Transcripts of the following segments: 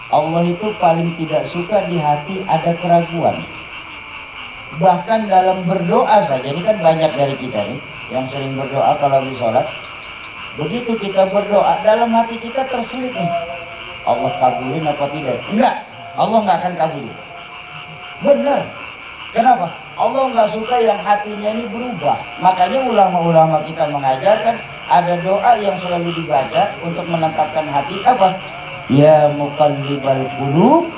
Allah itu paling tidak suka di hati ada keraguan. Bahkan dalam berdoa saja, ini kan banyak dari kita nih yang sering berdoa kalau habis sholat. Begitu kita berdoa, dalam hati kita terselip nih, Allah kabulin apa tidak? Enggak, Allah nggak akan kabulin. Benar. Kenapa? Allah nggak suka yang hatinya ini berubah. Makanya ulama-ulama kita mengajarkan ada doa yang selalu dibaca untuk menetapkan hati. Apa? Ya muqallibal qulub,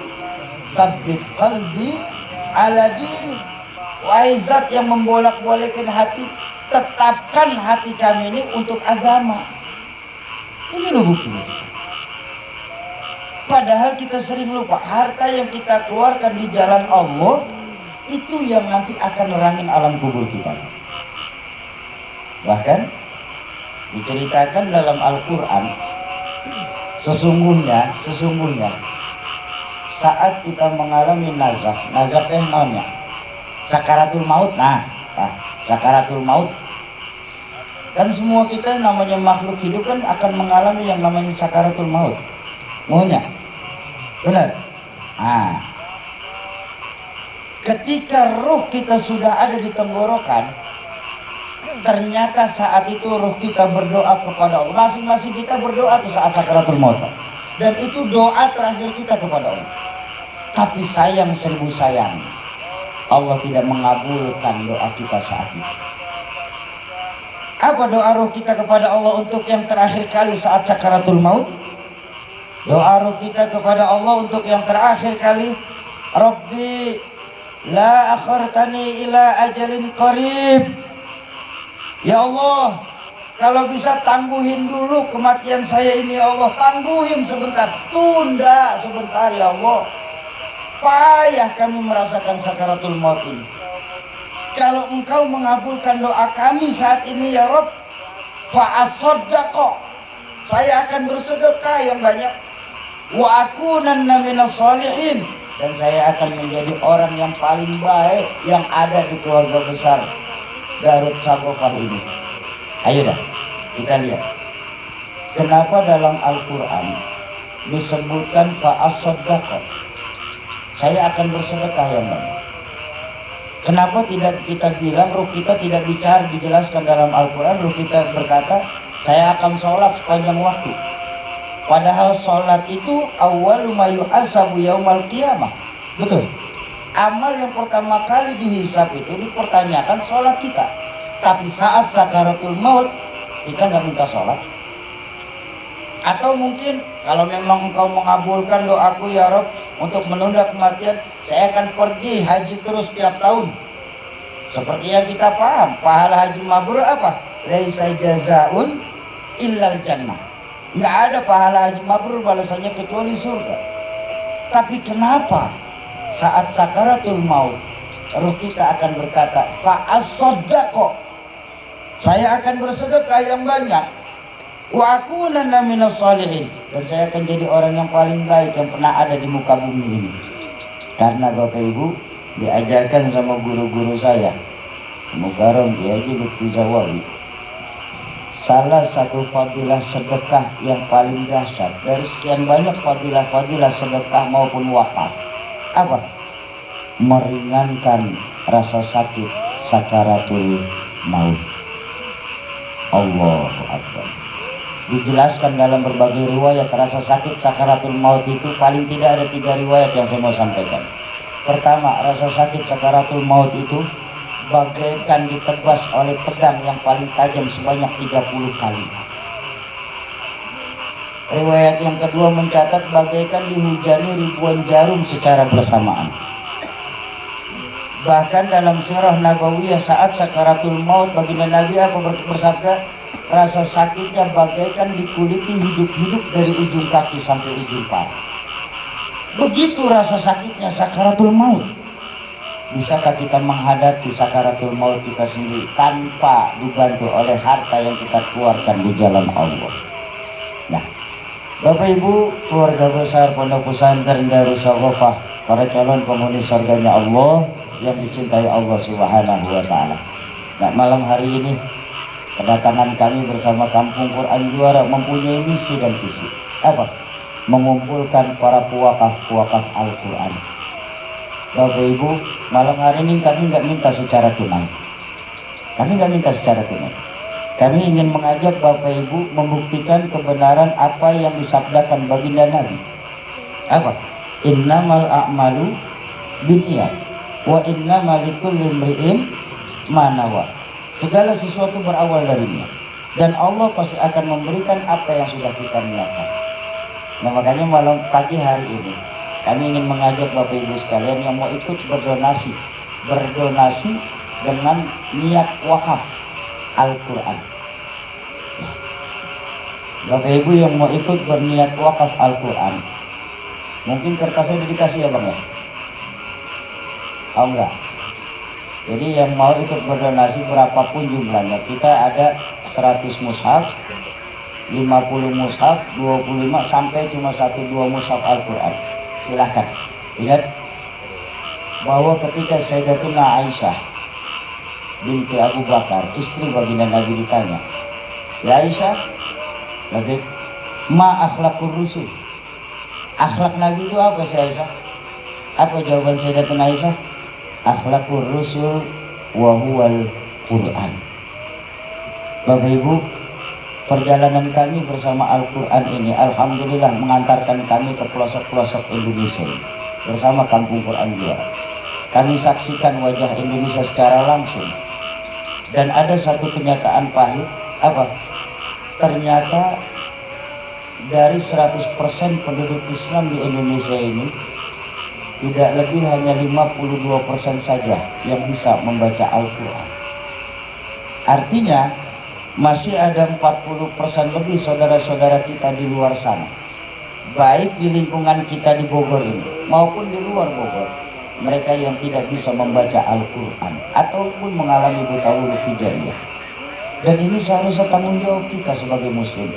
tsabbit qalbi ala dinik. Wahai zat yang membolak-balikin hati, tetapkan hati kami ini untuk agama. Ini loh buktinya. Padahal kita sering lupa, harta yang kita keluarkan di jalan Allah itu yang nanti akan nerangin alam kubur kita. Bahkan diceritakan dalam Al-Quran, sesungguhnya saat kita mengalami nazak namanya sakaratul maut. Sakaratul maut kan semua kita namanya makhluk hidup kan akan mengalami yang namanya sakaratul maut. Maunya benar. Ketika ruh kita sudah ada di tenggorokan, ternyata saat itu ruh kita berdoa kepada Allah. Masing-masing kita berdoa di saat sakaratul maut, dan itu doa terakhir kita kepada Allah. Tapi sayang seribu sayang, Allah tidak mengabulkan doa kita saat itu. Apa doa ruh kita kepada Allah untuk yang terakhir kali saat sakaratul maut? Doa ruh kita kepada Allah untuk yang terakhir kali, Rabbi la akhartani ila ajalin qarib. Ya Allah, kalau bisa tangguhin dulu kematian saya ini ya Allah. Tangguhin sebentar, tunda sebentar ya Allah. Payah kami merasakan sakaratul maut ini. Kalau engkau mengabulkan doa kami saat ini ya Rabb, fa'asaddaqo, saya akan bersedekah yang banyak, wa akunanna minas sholihin, dan saya akan menjadi orang yang paling baik yang ada di keluarga besar Darut Sagofah ini. Ayo dah kita lihat kenapa dalam Al-Quran disebutkan fa'asaddaqo, saya akan bersedekah yang banyak. Kenapa tidak kita bilang ruh kita tidak bicara, dijelaskan dalam Al-Quran ruh kita berkata saya akan sholat sepanjang waktu. Padahal sholat itu awwalu ma yuhasabu yaumal qiyamah. Betul. Amal yang pertama kali dihisab itu dipertanyakan sholat kita. Tapi saat sakaratul maut kita nggak minta sholat. Atau mungkin kalau memang engkau mengabulkan doaku ya Rabb untuk menunda kematian, saya akan pergi haji terus tiap tahun. Seperti yang kita paham, pahala haji mabrur apa? Laisa jazaun illal jannah. Nggak ada pahala haji mabrur balasannya kecuali surga. Tapi kenapa saat sakaratul maut ruh kita akan berkata fa'asaddaqo, saya akan bersedekah yang banyak, wa akunanna minas sholihin, dan saya akan jadi orang yang paling baik yang pernah ada di muka bumi ini. Karena Bapak Ibu diajarkan sama guru-guru saya, Mukarram Kiai Haji Lutfi Zawawi, salah satu fadilah sedekah yang paling dahsyat dari sekian banyak fadilah-fadilah sedekah maupun wakaf, apa? Meringankan rasa sakit sakaratul maut. Allahu Akbar. Dijelaskan dalam berbagai riwayat rasa sakit sakaratul maut itu paling tidak ada 3 riwayat yang saya mau sampaikan. Pertama, rasa sakit sakaratul maut itu bagaikan ditebas oleh pedang yang paling tajam sebanyak 30 kali. Riwayat yang kedua mencatat bagaikan dihujani ribuan jarum secara bersamaan. Bahkan dalam sirah Nabawiyah saat sakaratul maut baginda Nabi apa bersabda, rasa sakitnya bagaikan dikuliti hidup-hidup dari ujung kaki sampai ujung paha. Begitu rasa sakitnya sakaratul maut. Bisakah kita menghadapi sakaratul maut kita sendiri tanpa dibantu oleh harta yang kita keluarkan di jalan Allah? Nah, Bapak Ibu, keluarga besar Pondok Pesantren Darus Sagofah, para calon penghuni surganya Allah yang dicintai Allah Subhanahu wa Ta'ala. Nah, malam hari ini kedatangan kami bersama Kampung Quran Juara mempunyai misi dan visi. Apa? mengumpulkan para pewakaf Al-Quran. Bapak Ibu, malam hari ini kami nggak minta secara tunai. Kami ingin mengajak Bapak Ibu membuktikan kebenaran apa yang disabdakan baginda Nabi. Apa? Innamal a'malu binniyat wa innamal likulli imri'in ma nawa. Segala sesuatu berawal dari niat, dan Allah pasti akan memberikan apa yang sudah kita niatkan. Nah, makanya malam pagi hari ini kami ingin mengajak Bapak Ibu sekalian yang mau ikut berdonasi dengan niat wakaf Al-Quran. Bapak Ibu yang mau ikut berniat wakaf Al-Quran, mungkin kertasnya udah dikasih ya Bang ya? Oh enggak. Jadi yang mau ikut berdonasi berapapun jumlahnya, kita ada 100 mushaf, 50 mushaf, 25 sampai cuma 1-2 mushaf Al-Quran. Silahkan. Ingat bahwa ketika Sayyidatuna Aisyah binti Abu Bakar, istri baginda Nabi, ditanya, ya Aisyah, lagi ma akhlaqur rusul, akhlak Nabi itu apa sih Aisyah? Apa jawaban Sayyidatuna Aisyah? Akhlaqur rusul wa huwal Quran. Bapak Ibu, perjalanan kami bersama Al-Quran ini alhamdulillah mengantarkan kami ke pelosok-pelosok Indonesia bersama Kampung Quran Juara. Kami saksikan wajah Indonesia secara langsung, dan ada satu kenyataan pahit. Apa? Ternyata dari 100% penduduk Islam di Indonesia ini, tidak lebih hanya 52% saja yang bisa membaca Al-Quran. Artinya masih ada 40% lebih saudara-saudara kita di luar sana, baik di lingkungan kita di Bogor ini maupun di luar Bogor, mereka yang tidak bisa membaca Al-Quran ataupun mengalami buta huruf hijaiyah. Dan ini seharusnya tanggung jawab kita sebagai muslim.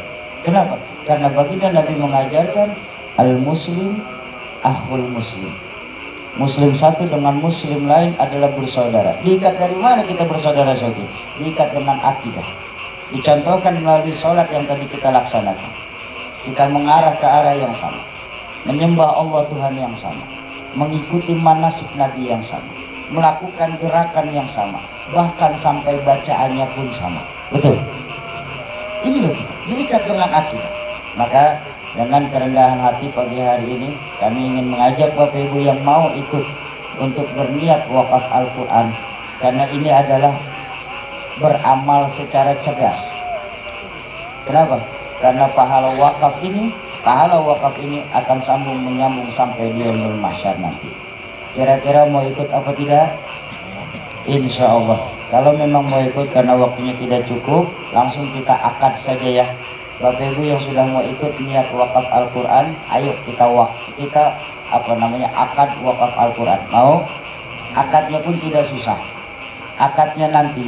Kenapa? Karena baginda Nabi mengajarkan al-muslim akhul muslim. Muslim satu dengan muslim lain adalah bersaudara. Diikat dari mana kita bersaudara saudara? Diikat dengan akidah. Dicontohkan melalui sholat yang tadi kita laksanakan. Kita mengarah ke arah yang sama, menyembah Allah Tuhan yang sama, mengikuti manasik Nabi yang sama, melakukan gerakan yang sama, bahkan sampai bacaannya pun sama. Betul? Ini loh kita, diikat dengan akidah. Maka dengan kerendahan hati pagi hari ini kami ingin mengajak Bapak Ibu yang mau ikut untuk berniat wakaf Al-Quran, karena ini adalah beramal secara cerdas. Kenapa? Karena pahala wakaf ini akan sambung menyambung sampai di yaumul mahsyar nanti. Kira-kira mau ikut apa tidak? Insya Allah. Kalau memang mau ikut karena waktunya tidak cukup, langsung kita akad saja ya. Bapak Ibu yang sudah mau ikut niat wakaf Al-Quran, ayo kita akad wakaf Al-Quran. Mau? Akadnya pun tidak susah. Akadnya nanti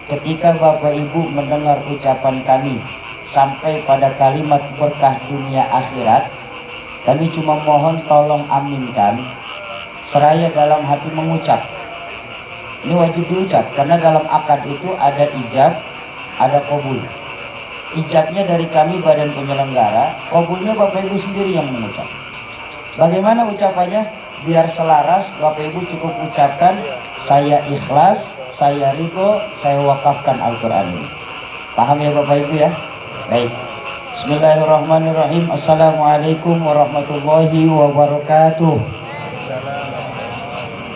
ketika Bapak Ibu mendengar ucapan kami sampai pada kalimat berkah dunia akhirat, kami cuma mohon tolong aminkan seraya dalam hati mengucap. Ini wajib diucap karena dalam akad itu ada ijab, ada qabul. Ijabnya dari kami badan penyelenggara, qabulnya Bapak Ibu sendiri yang mengucap. Bagaimana ucapannya? Biar selaras, Bapak Ibu cukup ucapkan, saya ikhlas, saya ridho, saya wakafkan Al-Quran ini. Paham ya Bapak Ibu ya? Baik. Bismillahirrahmanirrahim. Assalamualaikum warahmatullahi wabarakatuh.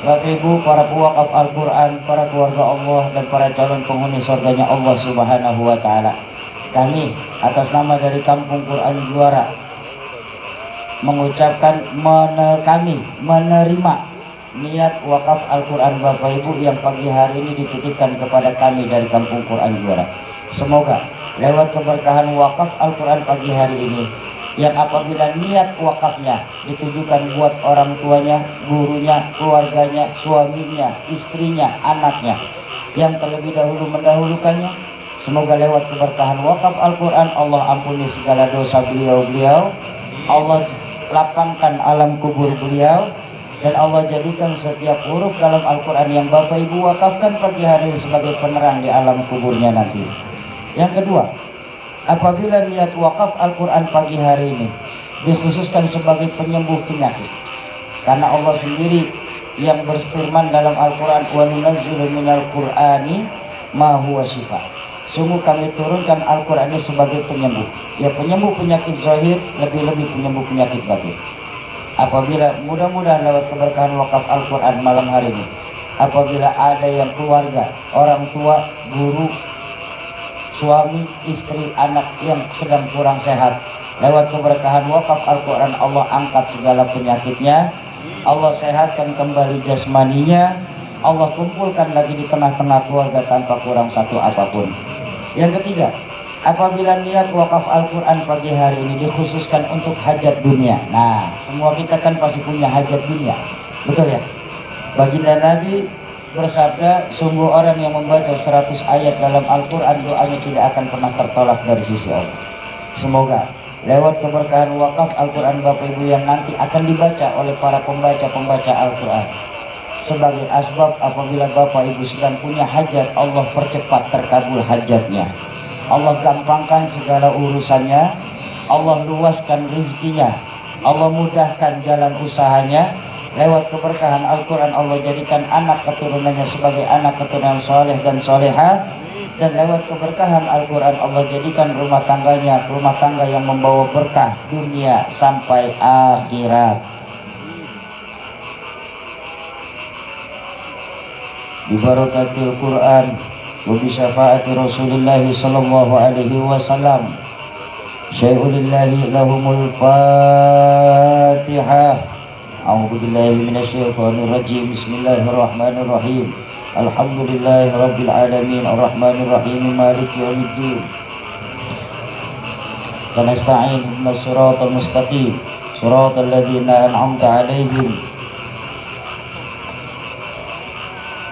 Bapak Ibu, para pewakaf Al-Quran, para keluarga Allah, dan para calon penghuni surganya Allah Subhanahu wa Ta'ala, kami atas nama dari Kampung Quran Juara mengucapkan kami menerima niat wakaf Al-Quran Bapak Ibu yang pagi hari ini dititipkan kepada kami dari Kampung Quran Juara. Semoga lewat keberkahan wakaf Al-Quran pagi hari ini, yang apabila niat wakafnya ditujukan buat orang tuanya, gurunya, keluarganya, suaminya, istrinya, anaknya yang terlebih dahulu mendahulukannya, semoga lewat keberkahan wakaf Al-Quran Allah ampuni segala dosa beliau-beliau, Allah lapangkan alam kubur beliau, dan Allah jadikan setiap huruf dalam Al-Quran yang Bapak Ibu wakafkan pagi hari ini sebagai penerang di alam kuburnya nanti. Yang kedua, apabila niat wakaf Al-Quran pagi hari ini dikhususkan sebagai penyembuh penyakit. Karena Allah sendiri yang berfirman dalam Al-Quran, wa nunazzilu minal qur'ani ma huwa syifa. Sungguh kami turunkan Al-Quran ini sebagai penyembuh. Ya, penyembuh penyakit zahir, lebih-lebih penyembuh penyakit batin. Apabila mudah-mudahan lewat keberkahan wakaf Al-Quran malam hari ini, apabila ada yang keluarga, orang tua, guru, suami, istri, anak yang sedang kurang sehat, lewat keberkahan wakaf Al-Quran Allah angkat segala penyakitnya, Allah sehatkan kembali jasmaninya, Allah kumpulkan lagi di tengah-tengah keluarga tanpa kurang satu apapun. Yang ketiga, apabila niat wakaf Al-Quran pagi hari ini dikhususkan untuk hajat dunia. Nah, semua kita kan pasti punya hajat dunia, betul ya? Baginda Nabi bersabda, sungguh orang yang membaca 100 ayat dalam Al-Quran, doanya tidak akan pernah tertolak dari sisi Allah. Semoga lewat keberkahan wakaf Al-Quran Bapak Ibu yang nanti akan dibaca oleh para pembaca-pembaca Al-Quran, sebagai asbab apabila Bapak Ibu sedang punya hajat, Allah percepat terkabul hajatnya, Allah gampangkan segala urusannya, Allah luaskan rizkinya, Allah mudahkan jalan usahanya. Lewat keberkahan Al-Quran Allah jadikan anak keturunannya sebagai anak keturunan soleh dan soleha. Dan lewat keberkahan Al-Quran Allah jadikan rumah tangganya rumah tangga yang membawa berkah dunia sampai akhirat. Bibarakatil Quran wa bi syafaati Rasulillah sallallahu alaihi wasallam. Syai'ulillahi lahumul Fatihah. A'udzu billahi minasyaitonir rajim. Bismillahirrahmanirrahim. Alhamdulillahi rabbil alamin arrahmanir rahim maliki yaumiddin. Wa nasta'in ihdinas siratal mustaqim siratal ladzina an'amta 'alaihim.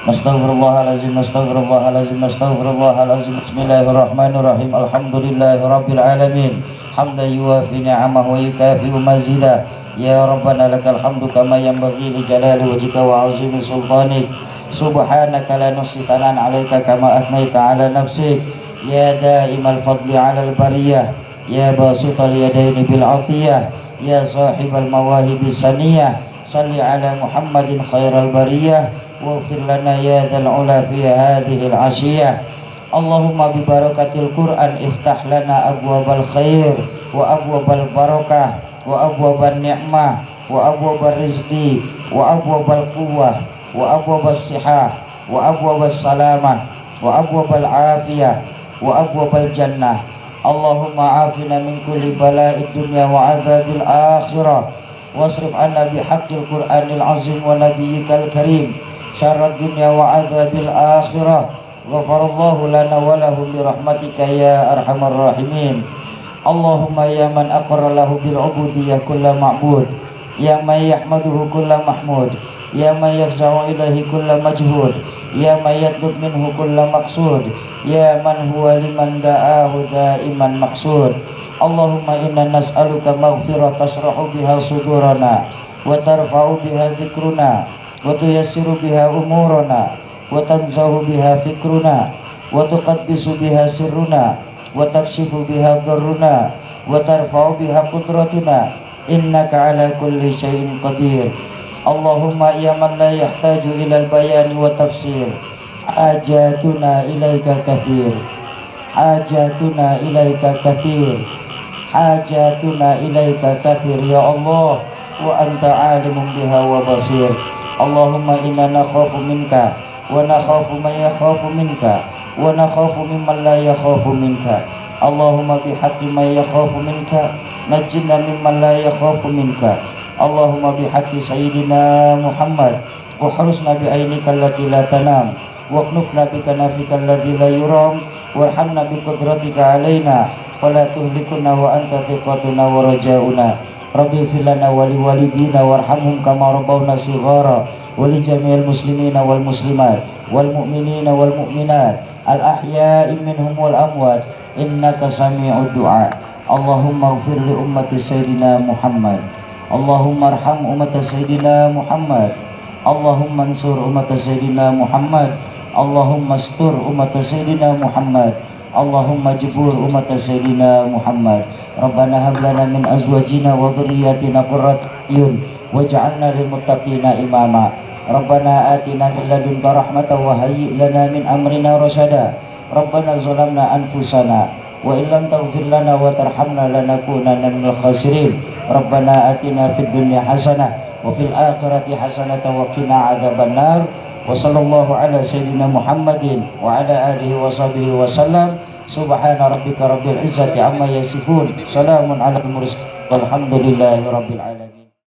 Astaghfirullahalazim astaghfirullahalazim astaghfirullahalazim. Bismillahirrahmanirrahim. Alhamdulillahi rabbil alamin hamdan yuwafi ni'amahu wa yukafi'u mazidah. Ya Rabbana lakal hamdu kama yanbaghi li jalali wajhika wa 'azimi sultanik. Subhanaka la nuhsi thanan 'alaika kama athnaita 'ala nafsik. Ya daimal fadli 'alal bariyah, ya basital yadaini bil 'atiyah, ya sahibal mawahibis saniyah. Salli 'ala Muhammadin khairal bariyah waghfir lana ya dzal 'ula fi hadhihi al-'ashiyah. Allahumma bi barakatil Qur'an iftah lana abwabal khair wa abwabal barakah wa abwaban ni'mah wa abwabar rizqi wa abwabal quwwah wa abwabas sihah wa abwabas salamah wa abwabal afiyah wa abwabal jannah. Allahumma afina min kulli bala'id dunya wa adzabil akhirah wasrif anna bihaqqil Qur'anil azim wa nabiyyikal karim syarrad dunya wa adzabil akhirah. Ghafarallahu lana wa lahum bi rahmatika ya arhamar rahimin. Allahumma ya man aqarra lahu bil ubudiyyah kulla ma'bud, ya man yahmaduhu kulla mahmud, ya man yafza'u ilahi kulla majhud, ya man yatlub minhu kulla maqsud, ya man huwa liman da'ahu da'iman maqsud. Allahumma inna nas'aluka maghfirah tasrahu biha sudurana wa tarfa'u biha dhikruna wa tuyassiru biha umurana wa tanzahu biha fikruna wa tuqaddisu biha sirruna wa takshifu biha dharruna wa tarfa'u biha qudratuna innaka ala kulli syai'in qadir. Allahumma ya man la yahtaju ilal bayani wa tafsir, hajatuna ilaika kathir, hajatuna ilaika kathir, hajatuna ilaika kathir ya Allah wa anta alimun biha wa basir. Allahumma inna nakhafu minka wa nakhafu man yakhafu minka wa nakhafu mimman la yakhafu minka. Allahumma bihaqqi man yakhafu minka najjina mimman la yakhafu minka. Allahumma bihaqqi sayyidina Muhammad uhrusna bi'ainika allati la tanam waqnufna bikanafika alladhi la yuram warhamna biqudratika alaina fala tuhlikuna wa anta thiqatuna wa rajauna. Rabbi filana wa liwalidina warhamhum kama rabbawna shighara wa li jami'il muslimina wal muslimat wal mu'minina wal mu'minat al ahya'i minhum wal amwat innaka sami'ud du'a. Allahumma ighfir li ummati sayyidina Muhammad, Allahumma arham ummata sayyidina Muhammad, Allahumma ansur ummata sayyidina Muhammad, Allahumma astur ummata sayyidina Muhammad, Allahumma jibur ummata sayyidina Muhammad. Rabbana hab lana min azwajina wa dhurriyyatina qurrata a'yun waj'alna lil muttaqina imama. Rabbana atina min ladunka rahmatan wa hayyi' lana min amrina rasyada. Rabbana zalamna anfusana wa illam taghfir lana wa tarhamna lanakunanna minal khasirin. Rabbana atina fid dunya hasanah wa fil akhirati hasanatan wa qina adzabannar. Wa sallallahu ala sayyidina Muhammadin wa ala alihi wa sahbihi wa sallam. Subhana rabbika rabbil izzati amma yasifun. Salamun alal mursalin walhamdulillahi rabbil alamin.